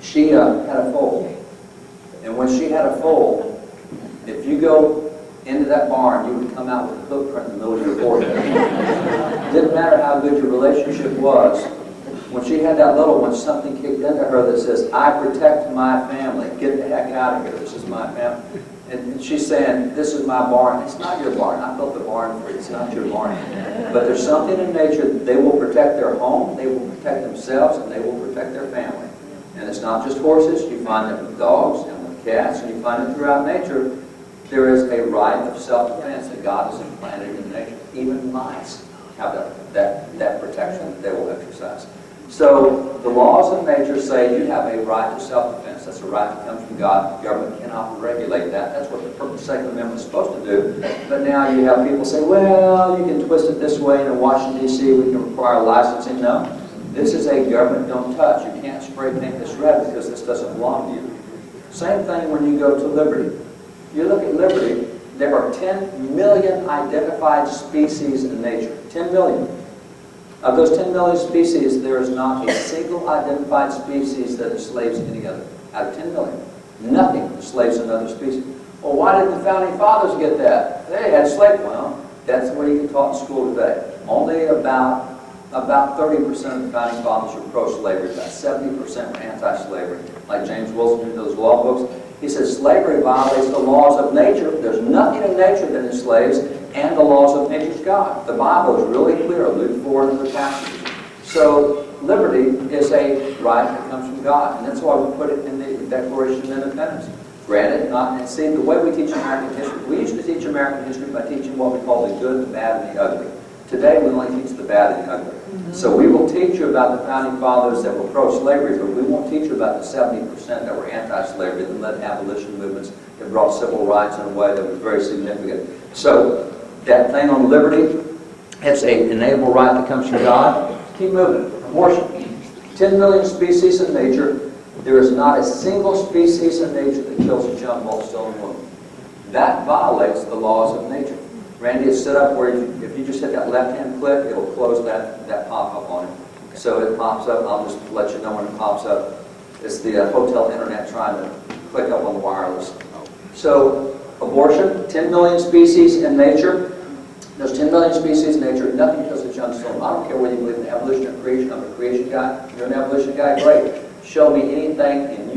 She had a foal. And when she had a foal, if you go into that barn, you would come out with a footprint in the middle of your forehead. Didn't matter how good your relationship was. When she had that little one, something kicked into her that says, I protect my family. Get the heck out of here. This is my family. And she's saying, this is my barn. It's not your barn. I built the barn for you. It's not your barn. But there's something in nature that they will protect their home, they will protect themselves, and they will protect their family. And it's not just horses. You find it with dogs and with cats, and you find it throughout nature. There is a right of self-defense that God has implanted in nature. Even mice have that protection that they will exercise. So the laws of nature say you have a right to self-defense. That's a right that comes from God. The government cannot regulate that. That's what the Second Amendment is supposed to do. But now you have people say, well, you can twist it this way, and in Washington, D.C., we can require licensing. No. This is a government don't touch. You can't spray paint this red because this doesn't belong to you. Same thing when you go to liberty. You look at liberty, there are 10 million identified species in nature. 10 million. Of those 10 million species, there is not a single identified species that enslaves any other. Out of 10 million, nothing enslaves another species. Well, why didn't the Founding Fathers get that? They had slavery. Well, that's the way you get taught in school today. Only about 30% of the Founding Fathers were pro-slavery. About 70% were anti-slavery. Like James Wilson in those law books, he says slavery violates the laws of nature. There's nothing in nature that enslaves, and the laws of nature's God. The Bible is really clear, Luke 4 and other passages. So liberty is a right that comes from God, and that's why we put it in the Declaration of Independence. Granted, not, and see, the way we teach American history, we used to teach American history by teaching what we call the good, the bad, and the ugly. Today, we only teach the bad and the ugly. So we will teach you about the Founding Fathers that were pro-slavery, but we won't teach you about the 70% that were anti-slavery, that led abolition movements, that brought civil rights in a way that was very significant. So that thing on liberty, it's an inalienable right that comes from God. Keep moving. Abortion. 10 million species in nature. There is not a single species in nature that kills a jump while still in womb. That violates the laws of nature. Randy is set up where if you just hit that left-hand click, it will close that pop-up on it. So it pops up. I'll just let you know when it pops up. It's the hotel internet trying to click up on the wireless. So abortion, 10 million species in nature. There's 10 million species in nature. Nothing kills a young soul. I don't care whether you believe in evolution or creation. I'm a creation guy. You're an evolution guy. Great. Show me anything in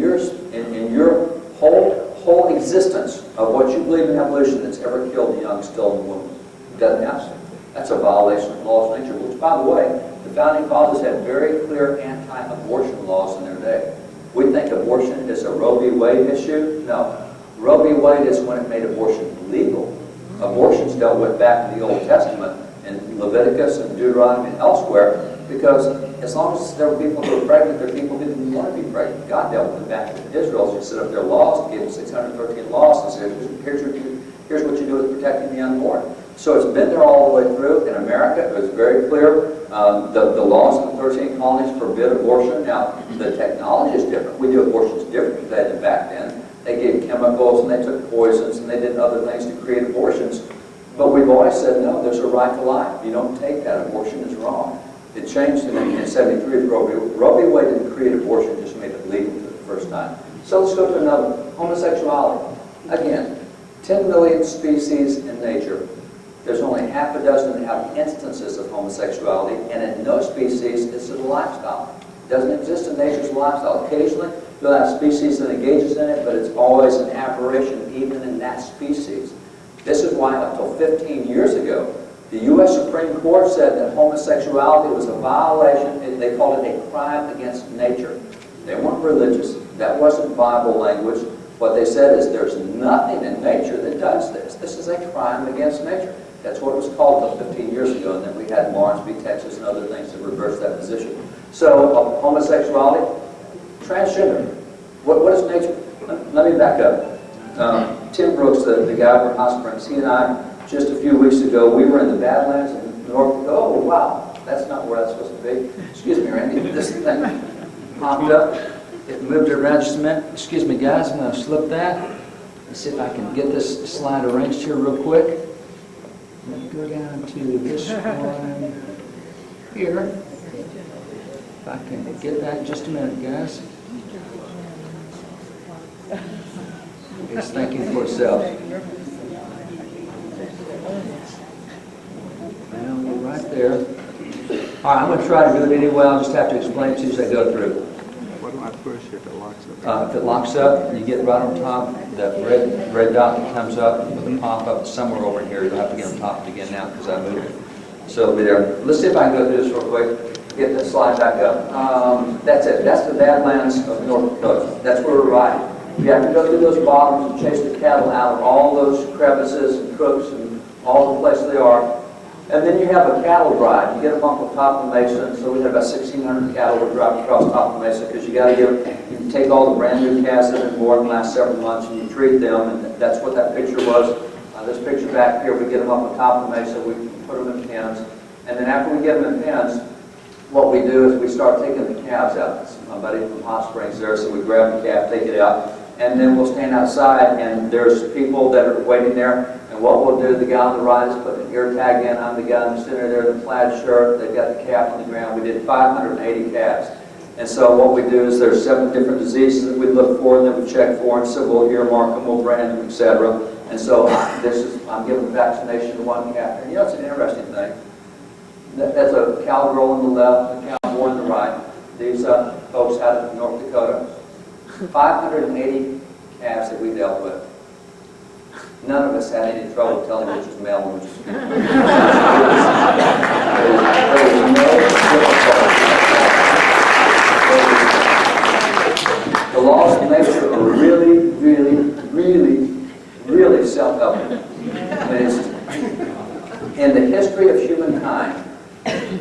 your whole existence of what you believe in evolution that's ever killed a young still in the womb. It doesn't happen. That's a violation of the laws of nature. Which, by the way, the Founding Fathers had very clear anti-abortion laws in their day. We think abortion is a Roe v. Wade issue. No. Roe v. Wade is when it made abortion legal. Abortion's dealt with back in the Old Testament in Leviticus and Deuteronomy and elsewhere, because as long as there were people who were pregnant, there were people who didn't want to be pregnant. God dealt with it back with Israel. So he set up their laws, gave them 613 laws, and said, here's what you do with protecting the unborn. So it's been there all the way through. In America, it was very clear. The laws in the 13 colonies forbid abortion. Now, the technology is different. We do abortions different today than back then. They gave chemicals and they took poisons and they did other things to create abortions. But we've always said, no, there's a right to life. You don't take that. Abortion is wrong. It changed in 73 with Roe v. Roe v. Wade didn't create abortion, just made it legal for the first time. So let's go to another one. Homosexuality. Again, 10 million species in nature. There's only half a dozen that have instances of homosexuality, and in no species is it a lifestyle. It doesn't exist in nature as a lifestyle. Occasionally, you'll have species that engages in it, but it's always an aberration, even in that species. This is why, up until 15 years ago, the U.S. Supreme Court said that homosexuality was a violation. They called it a crime against nature. They weren't religious. That wasn't Bible language. What they said is there's nothing in nature that does this. This is a crime against nature. That's what it was called until 15 years ago, and then we had Lawrence v. Texas and other things to reverse that position. So, homosexuality, transgender. What is nature? Let me back up. Tim Brooks, the guy from Hot Springs, he and I, just a few weeks ago, we were in the Badlands in North Dakota. Oh, wow, that's not where that's supposed to be. Excuse me, Randy, this thing popped up. It moved it around just a minute. Excuse me, guys. I'm going to slip that. Let's see if I can get this slide arranged here real quick. Let me go down to this one here. If I can get that in just a minute, guys. It's thinking for itself. Well, we're right there. All right, I'm going to try to do it anyway. I'll just have to explain it to you as I go through. What do I push if it locks up? If it locks up, you get right on top, that red dot that comes up with a pop-up somewhere over here. You'll have to get on top of it again now because I moved it. So it'll be there. Let's see if I can go through this real quick. Get this slide back up. That's it. That's the Badlands of North Dakota. That's where we're riding. You have to go through those bottoms and chase the cattle out of all those crevices and crooks and all the places they are. And then you have a cattle drive. You get them up on top of the mesa. So we have about 1,600 cattle we drive across top of the mesa because you got to you take all the brand new calves that have been born in the last several months and you treat them. And that's what that picture was. This picture back here, we get them up on top of the mesa. We put them in pens. And then after we get them in pens, what we do is we start taking the calves out. My buddy from Hot Springs there, so we grab the calf, take it out, and then we'll stand outside, and there's people that are waiting there, and what we'll do, the guy on the right is putting an ear tag in. I'm the guy in the center there in the plaid shirt. They've got the calf on the ground. We did 580 calves. And so what we do is there's 7 different diseases that we look for, and then we check for, and so we'll earmark them, we'll brand them, etc. And so I'm giving vaccination to one calf. And you know, it's an interesting thing. That's a cowgirl on the left, a cowboy on the right. These folks out of North Dakota. 580 calves that we dealt with. None of us had any trouble telling which was male and which was female. There was no difficulty. The laws of nature are really, really, really, really self-evident. In the history of humankind,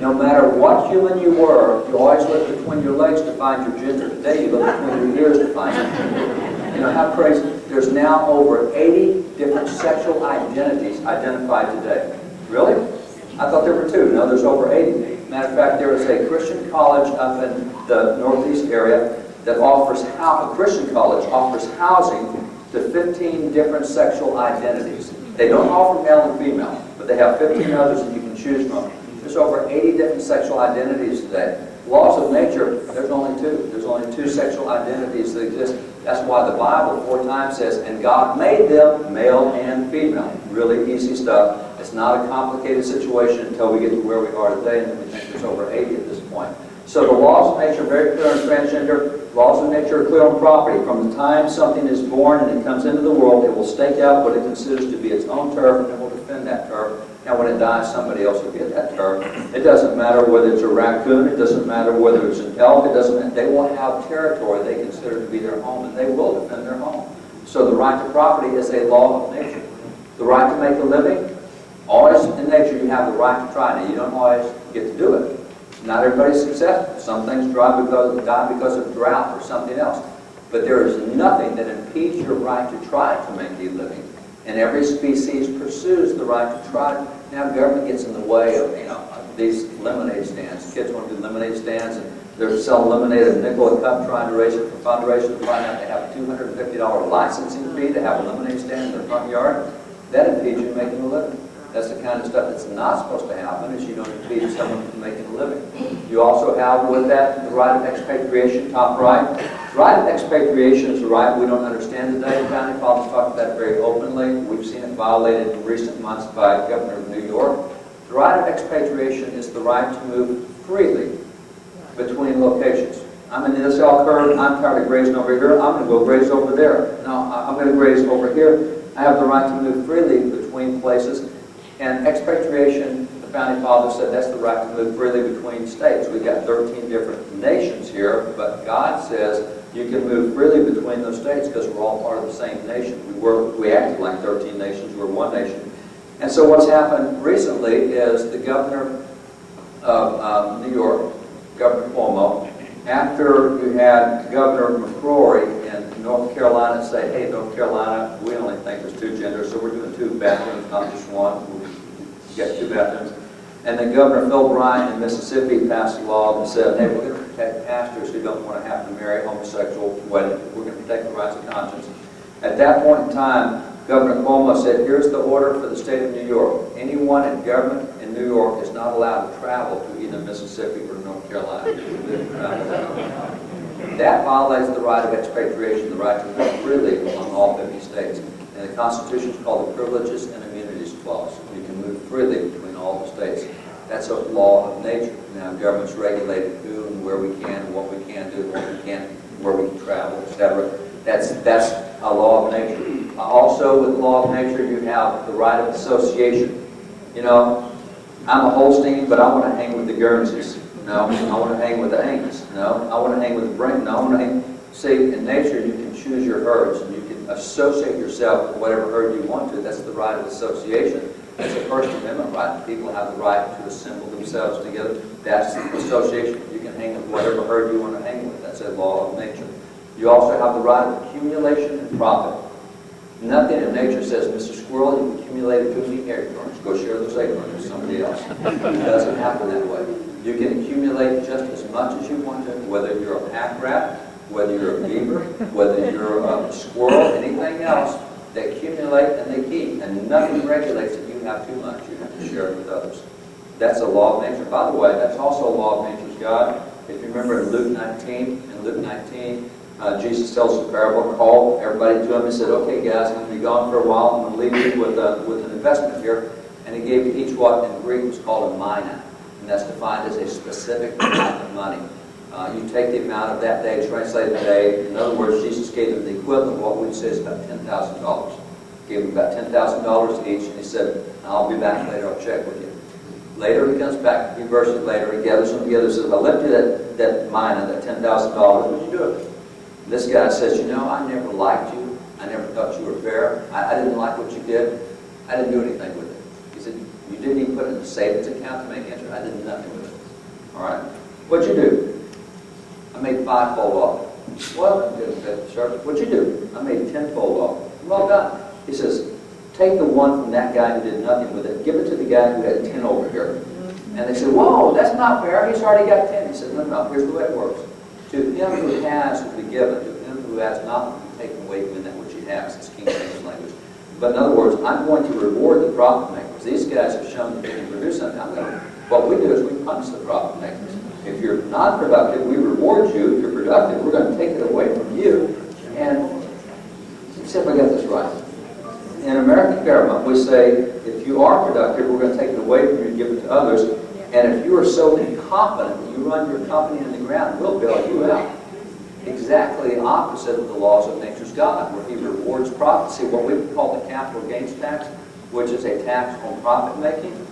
no matter what human you were, you always looked between your legs to find your gender. Today you look between your ears to find it. You know how crazy? There's now over 80 different sexual identities identified today. Really? I thought there were 2. No, there's over 80. Matter of fact, there is a Christian college up in the northeast area that offers a Christian college offers housing to 15 different sexual identities. They don't offer male and female, but they have 15 others that you can choose from. There's over 80 different sexual identities today. Laws of nature, there's only 2. There's only 2 sexual identities that exist. That's why the Bible 4 times says, and God made them male and female. Really easy stuff. It's not a complicated situation until we get to where we are today, and then we think there's over 80 at this point. So the laws of nature are very clear on transgender. Laws of nature are clear on property. From the time something is born and it comes into the world, it will stake out what it considers to be its own turf, and it will defend that turf. Now, when it dies, somebody else will get that turf. It doesn't matter whether it's a raccoon. It doesn't matter whether it's an elk. It doesn't matter. They will have territory they consider to be their home, and they will defend their home. So the right to property is a law of nature. The right to make a living, always in nature you have the right to try. Now, you don't always get to do it. Not everybody's successful. Some things die because of drought or something else. But there is nothing that impedes your right to try to make a living. And every species pursues the right to try. Now government gets in the way of, these lemonade stands. Kids want to do lemonade stands, and they're selling lemonade at a nickel a cup, trying to raise it for fundraising. Find out they have a $250 licensing fee to have a lemonade stand in their front yard. That impedes you making a living. That's the kind of stuff that's not supposed to happen, is you don't impede someone from making a living. You also have with that the right of expatriation, top right. The right of expatriation is a right we don't understand today. The Founding Fathers talked about that very openly. We've seen it violated in recent months by the Governor of New York. The right of expatriation is the right to move freely between locations. I'm in this L curve, I'm tired of grazing over here, I'm going to go graze over there. No, I'm going to graze over here. I have the right to move freely between places. And expatriation, the Founding Fathers said that's the right to move freely between states. We've got 13 different nations here, but God says you can move freely between those states because we're all part of the same nation. We acted like 13 nations, we're one nation. And so what's happened recently is the governor of New York, Governor Cuomo, after you had Governor McCrory in North Carolina say, hey, North Carolina, we only think there's 2 genders, so we're doing 2 bathrooms, not just 1. We'll get 2 bathrooms. And then Governor Phil Bryant in Mississippi passed a law that said, hey, we're going to protect pastors who don't want to have to marry homosexual wedding. We're going to protect the rights of conscience. At that point in time, Governor Cuomo said, here's the order for the state of New York. Anyone in government in New York is not allowed to travel to either Mississippi or North Carolina. That violates the right of expatriation, the right to move freely among all 50 states. And the Constitution is called the Privileges and Immunities Clause. You can move freely between all the states. That's a law of nature. Now, government's regulated who and where we can and what we can do, what we can't, where we can travel, etc. That's a law of nature. Also, with the law of nature, you have the right of association. You know, I'm a Holstein, but I want to hang with the Guernseys. No, I want to hang with the Hanks. No, I want to hang with the Brink. No, I want to hang. See, in nature, you can choose your herds, and you can associate yourself with whatever herd you want to. That's the right of association. That's a First Amendment right. People have the right to assemble themselves together. That's association. You can hang with whatever herd you want to hang with. That's a law of nature. You also have the right of accumulation and profit. Nothing in nature says, Mr. Squirrel, you accumulated too many acorns. Go share those acorns with somebody else. It doesn't happen that way. You can accumulate just as much as you want to, whether you're a pack rat, whether you're a beaver, whether you're a squirrel, anything else. They accumulate and they keep, and nothing regulates that you have too much. You have to share it with others. That's a law of nature. By the way, that's also a law of nature's God. If you remember in Luke 19, Jesus tells the parable, called everybody to him and said, okay guys, I'm going to be gone for a while, I'm going to leave you with an investment here. And he gave each what in Greek was called a mina, and that's defined as a specific amount of money. You take the amount of that day, translate the day. In other words, Jesus gave them the equivalent of what we'd say is about $10,000. Gave them about $10,000 each, and he said, I'll be back later, I'll check with you. Later he comes back, a few verses later, he gathers them together and says, I left you that mina, that $10,000, what'd you do with it? This guy says, you know, I never liked you. I never thought you were fair. I didn't like what you did. I didn't do anything with it. He said, you didn't even put it in the savings account to make interest. I did nothing with it. All right? What'd you do? I made 5 fold off. Well, sir, what'd you do? I made 10 fold off. Well done. He says, take the one from that guy who did nothing with it. Give it to the guy who had 10 over here. And they said, whoa, that's not fair. He's already got 10. He said, no, here's the way it works. To him who has will be given. To him who has not will be taken away from that which he has. It's King James language. But in other words, I'm going to reward the profit makers. These guys have shown that they can produce something. What we do is we punish the profit makers. If you're not productive, we reward you. If you're productive, we're going to take it away from you. And see if I got this right. In American government, we say, if you are productive, we're going to take it away from you and give it to others. And if you are so incompetent that you run your company in the ground, we'll bail you out. Exactly the opposite of the laws of nature's God, where he rewards profit. See, what we would call the capital gains tax, which is a tax on profit making,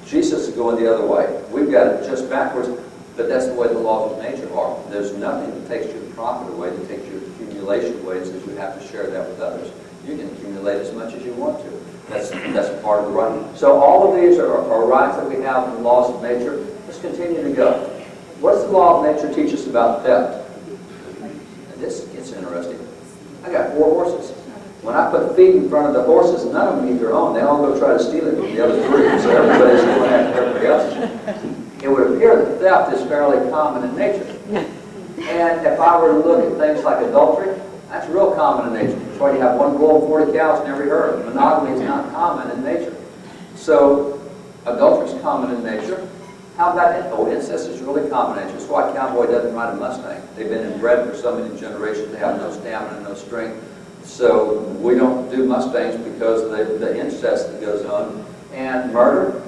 Jesus is going the other way. We've got it just backwards, but that's the way the laws of nature are. There's nothing that takes your profit away, that takes your accumulation away, and says you have to share that with others. You can accumulate as much as you want to. That's part of the right. So all of these are rights that we have in the laws of nature. Let's continue to go. What does the law of nature teach us about theft? And this gets interesting. I got 4 horses. When I put feed in front of the horses, none of them eat their own. They all go try to steal it from the other 3. So everybody's going after everybody else. It would appear that theft is fairly common in nature. And if I were to look at things like adultery, that's real common in nature. That's why you have 1 bull and 40 cows in every herd. Monogamy is not common in nature. So adultery is common in nature. How about incest is really common in nature. That's why a cowboy doesn't ride a Mustang. They've been inbred for so many generations. They have no stamina, no strength. So we don't do Mustangs because of the incest that goes on. And murder,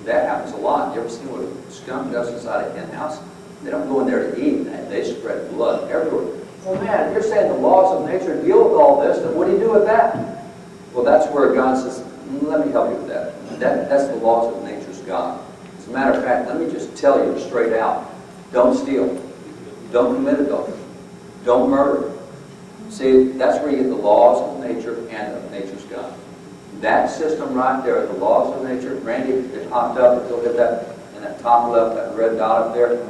that happens a lot. You ever seen what a skunk does inside a hen house? They don't go in there to eat. They spread blood everywhere. Well, man, if you're saying the laws of nature deal with all this, then what do you do with that? Well, that's where God says, let me help you with that. That's the laws of nature's God. As a matter of fact, let me just tell you straight out, don't steal. Don't commit adultery. Don't murder. See, that's where you get the laws of nature and of nature's God. That system right there, the laws of nature. Randy, it popped up. If you'll hit that in that top left, that red dot up there.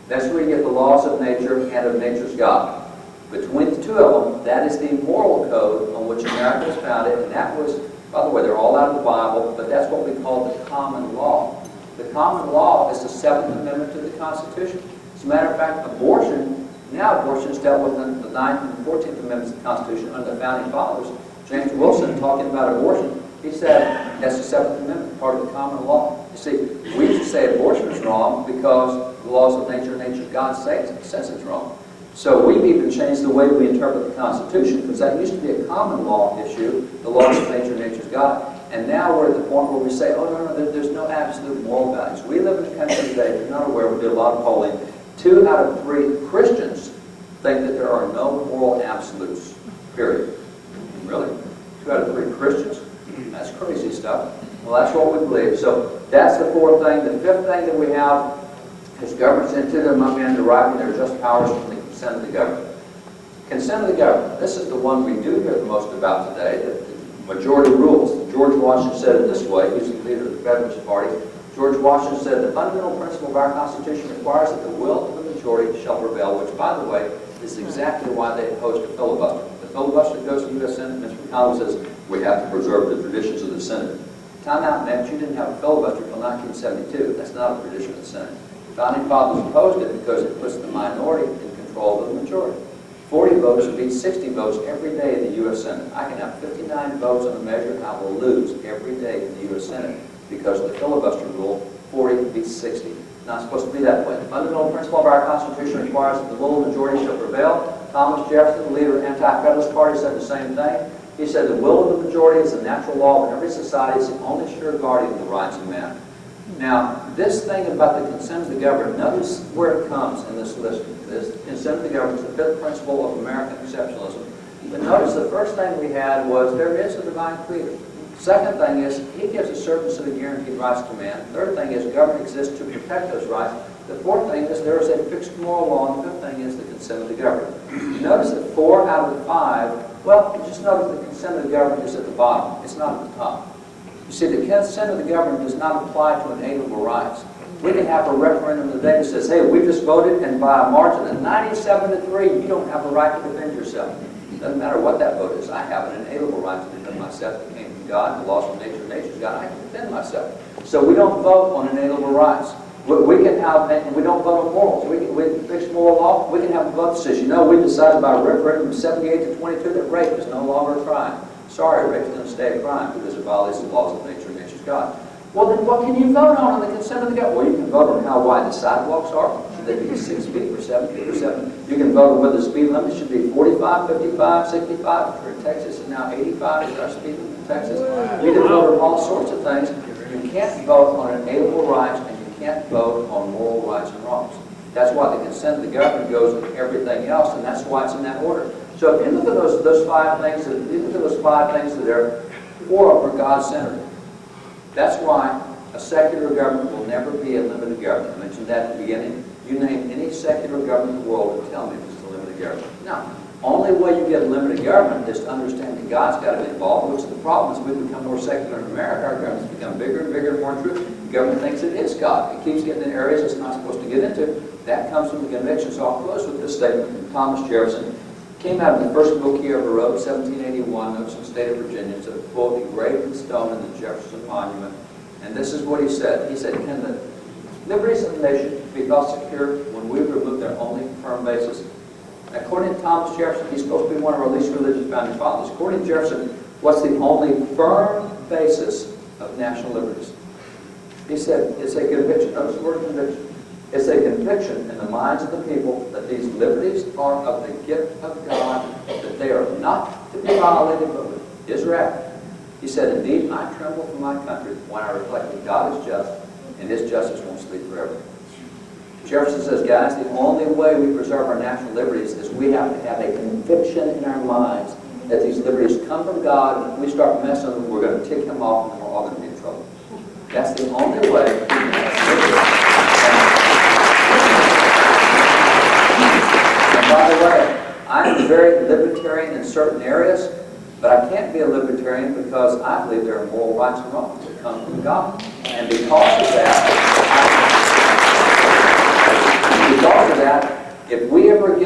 That's where you get the laws of nature and of nature's God. Between the 2 of them, that is the moral code on which America was founded, and that was, by the way, they're all out of the Bible, but that's what we call the common law. The common law is the 7th Amendment to the Constitution. As a matter of fact, abortion is dealt with in the 9th and 14th Amendments of the Constitution under the Founding Fathers. James Wilson, talking about abortion, he said that's the 7th Amendment, part of the common law. You see, we used to say abortion is wrong because the laws of nature, God says it's wrong. So we've even changed the way we interpret the Constitution, because that used to be a common law issue, the laws of nature's God. And now we're at the point where we say, oh, no, there's no absolute moral values. We live in a country today, if you're not aware, we did a lot of polling, 2 out of 3 Christians think that there are no moral absolutes, period. Really? 2 out of 3 Christians? That's crazy stuff. Well, that's what we believe. So that's the 4th thing. The 5th thing that we have is governments into them among men deriving their just powers from the consent of the government. Consent of the government. This is the one we do hear the most about today. The majority rules. George Washington said it this way. He's the leader of the Federalist Party. George Washington said, the fundamental principle of our Constitution requires that the will of the majority shall prevail, which, by the way, is exactly why they opposed the filibuster. The filibuster goes to the U.S. Senate. Mr. McConnell says, we have to preserve the traditions of the Senate. Time out meant you didn't have a filibuster until 1972. That's not a tradition of the Senate. The Founding Fathers opposed it because it puts the minority in control of the majority. 40 votes beats 60 votes every day in the U.S. Senate. I can have 59 votes on a measure and I will lose every day in the U.S. Senate because of the filibuster rule, 40 beats 60. Not supposed to be that way. The fundamental principle of our Constitution requires that the will of the majority shall prevail. Thomas Jefferson, the leader of the Anti-Federalist Party, said the same thing. He said the will of the majority is the natural law of every society. It's the only sure guardian of the rights of man. Now, this thing about the consent of the government, notice where it comes in this list. This consent of the government is the 5th principle of American exceptionalism. But notice the first thing we had was there is a divine creator. Second thing is he gives a certain set of guaranteed rights to man. Third thing is government exists to protect those rights. The 4th thing is there is a fixed moral law. And the 5th thing is the consent of the government. Notice that 4 out of the 5, well, just notice the consent of the government is at the bottom. It's not at the top. You see, the consent of the government does not apply to inalienable rights. We can have a referendum today that says, hey, we just voted, and by a margin of 97-3, you don't have a right to defend yourself. It doesn't matter what that vote is. I have an inalienable right to defend myself. It came from God, the laws of nature's God. I can defend myself. So we don't vote on inalienable rights. We can have, and we don't vote on morals. We can fix moral law. We can have a vote that says, you know, we decided by a referendum 78-22 that rape is no longer a crime. Sorry, rape is going to stay a crime because it violates the laws of nature's God. Well, then what can you vote on the consent of the government? Well, you can vote on how wide the sidewalks are. Should they be 6 feet or 7 feet or 7? You can vote on whether the speed limit should be 45, 55, 65. For Texas is now 85 is our speed limit in Texas. You can vote on all sorts of things. You can't vote on inalienable rights, and you can't vote on moral rights and wrongs. That's why the consent of the government goes with everything else, and that's why it's in that order. So if you look at those 5 things, that are 4 of them are God-centered. That's why a secular government will never be a limited government. I mentioned that at the beginning. You name any secular government in the world and tell me if it's a limited government. No. Only way you get a limited government is to understand that God's got to be involved, which is the problem is we become more secular in America. Our government's become bigger and bigger and more true. The government thinks it is God. It keeps getting in areas it's not supposed to get into. That comes from the conviction. So I'll close with this statement from Thomas Jefferson. Came out of the first book he ever wrote, 1781, notes from the state of Virginia. It's a quote engraved in stone in the Jefferson Monument. And this is what he said. He said, can the liberties of the nation be thought secure when we remove their only firm basis? According to Thomas Jefferson, he's supposed to be one of our least religious founding fathers. According to Jefferson, what's the only firm basis of national liberties? He said, it's a conviction. Notice the word conviction. It's a conviction in the minds of the people that these liberties are of the gift of God, that they are not to be violated, but with his wrath. He said, indeed, I tremble for my country when I reflect that God is just, and his justice won't sleep forever. Jefferson says, guys, the only way we preserve our national liberties is we have to have a conviction in our minds that these liberties come from God, and if we start messing with them, we're going to tick him off, and we're all going to be in trouble. That's the only way. By the way, I am very libertarian in certain areas, but I can't be a libertarian because I believe there are moral rights and wrongs that come from God. And because of that, if we ever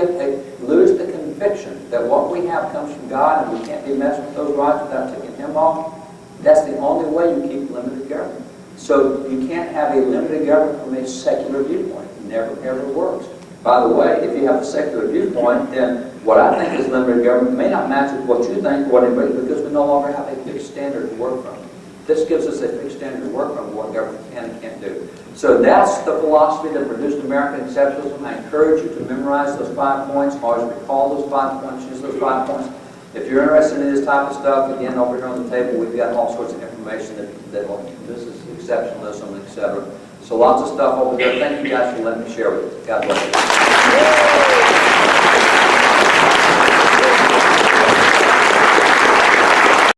lose the conviction that what we have comes from God and we can't be messing with those rights without taking him off, that's the only way you keep limited government. So you can't have a limited government from a secular viewpoint. It never, ever works. By the way, if you have a secular viewpoint, then what I think is limited government may not match with what you think, what anybody, because we no longer have a fixed standard to work from. This gives us a fixed standard to work from what government can and can't do. So that's the philosophy that produced American exceptionalism. I encourage you to memorize those 5 points, always recall those 5 points, use those 5 points. If you're interested in this type of stuff, again, over here on the table, we've got all sorts of information that this is exceptionalism, etc. So lots of stuff over there. Thank you guys for letting me share with you. God bless you.